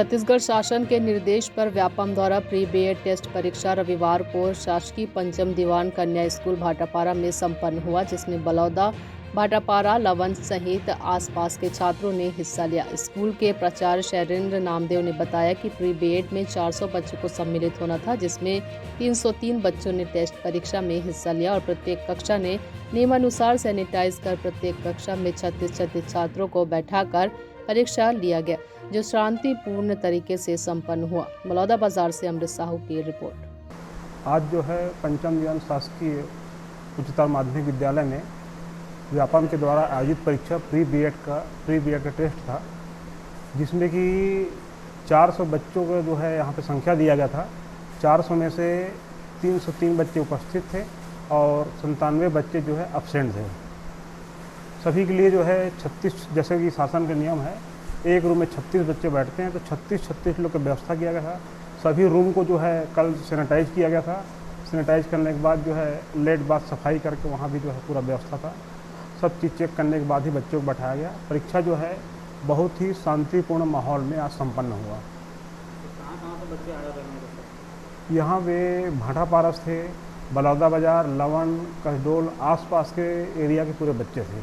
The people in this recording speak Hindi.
छत्तीसगढ़ शासन के निर्देश पर व्यापम द्वारा प्री बीएड टेस्ट परीक्षा रविवार को शासकीय पंचम दीवान कन्या स्कूल भाटापारा में संपन्न हुआ, जिसमें बलौदा, भाटापारा, लवन सहित आसपास के छात्रों ने हिस्सा लिया। स्कूल के प्राचार्य शैलेंद्र नामदेव ने बताया कि प्री बीएड में 400 बच्चों को सम्मिलित होना था, जिसमें 303 बच्चों ने टेस्ट परीक्षा में हिस्सा लिया और प्रत्येक कक्षा ने नियमानुसार सैनिटाइज कर प्रत्येक कक्षा में 36 छात्रों को बैठाकर परीक्षा लिया गया, जो शांतिपूर्ण तरीके से संपन्न हुआ। बलौदा बाजार से अमृत साहू की रिपोर्ट। आज जो है पंचम दीवान शासकीय उच्चतर माध्यमिक विद्यालय में व्यापम के द्वारा आयोजित परीक्षा प्री बीएड का टेस्ट था, जिसमें कि 400 बच्चों को जो है यहाँ पे संख्या दिया गया था। 400 में से 303 बच्चे उपस्थित थे और 97 बच्चे जो है एब्सेंट थे। सभी के लिए जो है 36, जैसे कि शासन का नियम है, एक रूम में 36 बच्चे बैठते हैं, तो 36 लोग की व्यवस्था किया गया था। सभी रूम को जो है कल सैनिटाइज किया गया था। सैनिटाइज करने के बाद जो है लेट बाद सफाई करके वहाँ भी जो है पूरा व्यवस्था था। सब चीज़ चेक करने के बाद ही बच्चों को बैठाया गया। परीक्षा जो है बहुत ही शांतिपूर्ण माहौल में आज संपन्न हुआ। कहाँ से बच्चे आए थे? यहाँ वे भाटापारस थे, बलौदा बाजार, लवन, कसडोल, आसपास के एरिया के पूरे बच्चे थे।